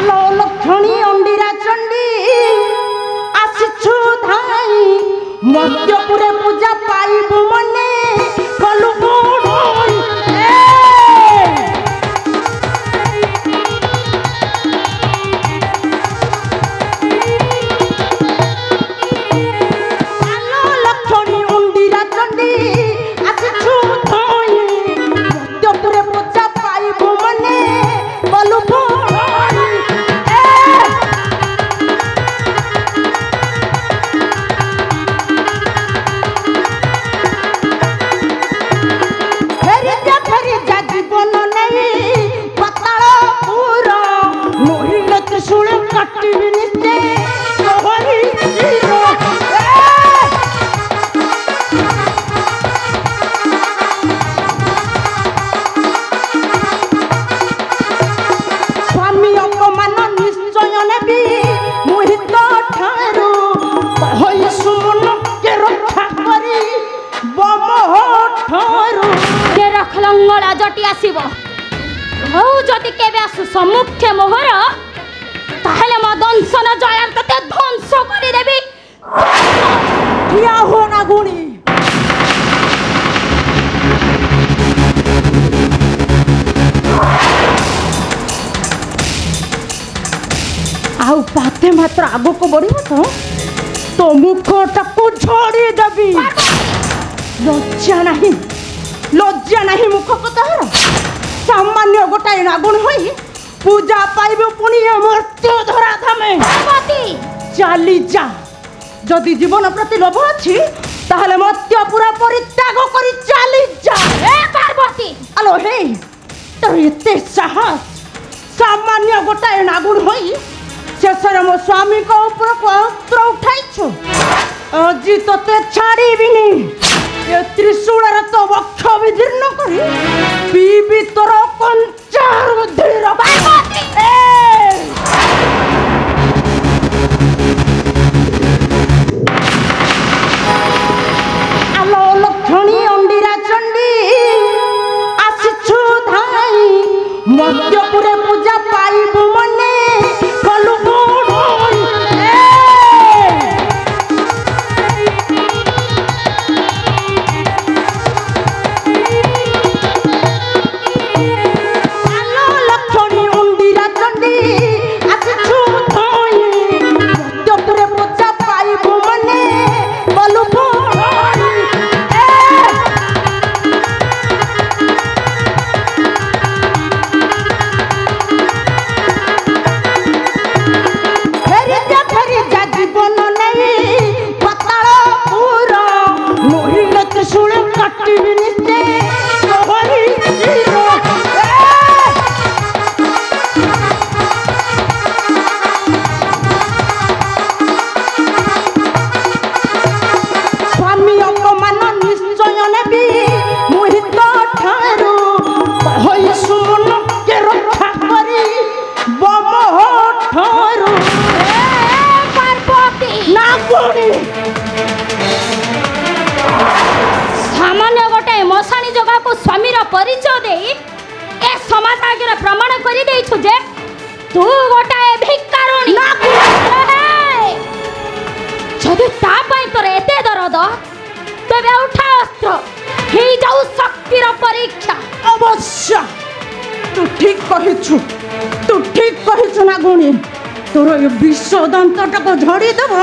আলো লক্ষণী অন্ডিরা চণ্ডী আসিছু ধাই মধ্যপুরে পূজা পাইবু মনে কলু বড়ই আলো লক্ষণী অন্ডিরা চণ্ডী আসিছু ধাই মধ্যপুরে পূজা পাইবু মনে কলু যদি কেবে আসু সম্মুখে মোহর তাহলে মো দংশন জয়ার কতে ধ্বংস করে দেবি ঠিয়া হো না গুণী আউ পাতে মাত্র আগুক বড়িব তো মুখটাকে ঝড়ি দেবি লজ্জা নাহি মুখ কথার সামান্য গোটাଏ নাগুণ হই পূজা পাইব পুনি মৃত্যু ধরা ধামে চালি যা যদি জীবন প্রতি লোভ আছে তাহলে মর্ত্য পুরা পরিত্যাগ করি চালি যা এ পার্বতী আলো হে তোর এতে সাহস সামান্য গোটাଏ নাগুণ হই শেষরে মো স্বামীকে উপরକୁ অস্ত্র উঠাইছো আজি তোতে ছাড়িবিনি এ ত্রিশূলর তো বক্ষ বিদীর্ণ করি পিবি তোর কঞ্চার বুদ্ধির আলো লক্ষণী অন্ডিরা চণ্ডী আসিছু ধাই মধ্যপুরে পূজা পাইবু মনে কলু বড়ই सामान्य गोटे मशाणी जगह को स्वामीर परिचय दे ए समाज आगे प्रमाण कर दे जे तू गोटे भिकारुणी जदि तोर एते दरद तेरे उठा अस्त्र हे जाऊ शक्तिर परीक्षा अवश्य तू ठीक कहिछु ना गुणी तोर विश्व दंतटा को झड़ी देव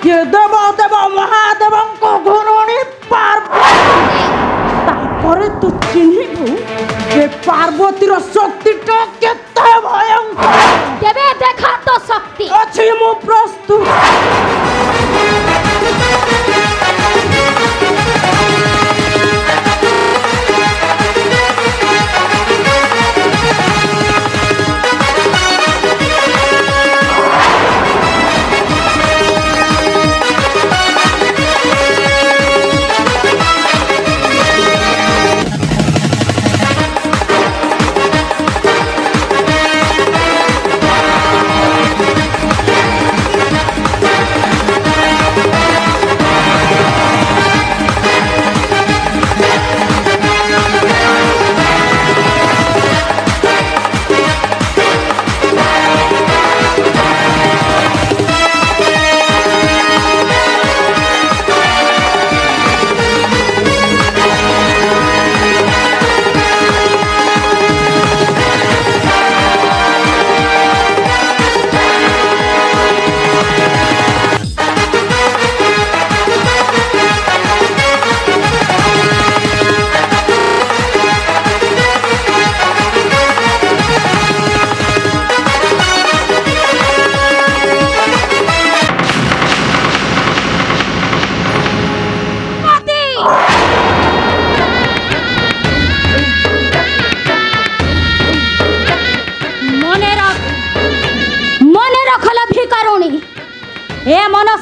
ये देव देव महादेव को घुरुणी पार्वती तू चिन्हबू ये पार्वतीर शक्तिटा केते भयंकर देवे देखा तो शक्ति अछि मु प्रस्तुत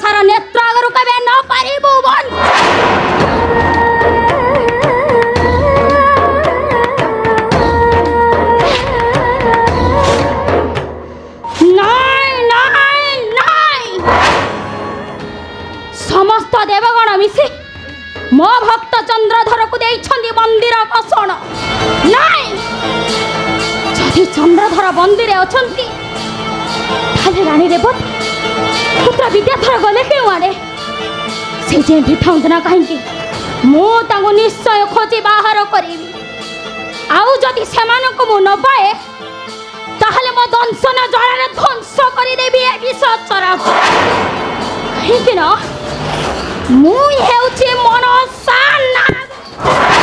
ମନସାର ନେତ୍ର ଆଗରୁ କେବେ ନ ପାରିବୁ समस्त देवगण मिसी मो भक्त चंद्रधर को देइछंदी मंदिर कसण नाई जदि चंद्रधर मंदिर अछंती ताले रानी रेवत पुत्र विद्याधर गले केउ आड़े से जे भी थाउंत ना कहीं मो तांगो निश्चय खोजी बाहर करिवि आउ जदि सेमान को मु न पाए ताहले मो दंशन जळारे ध्वंस करि देबी ए विषचरा कहीं कि ना मुई हेउची मनसा नाग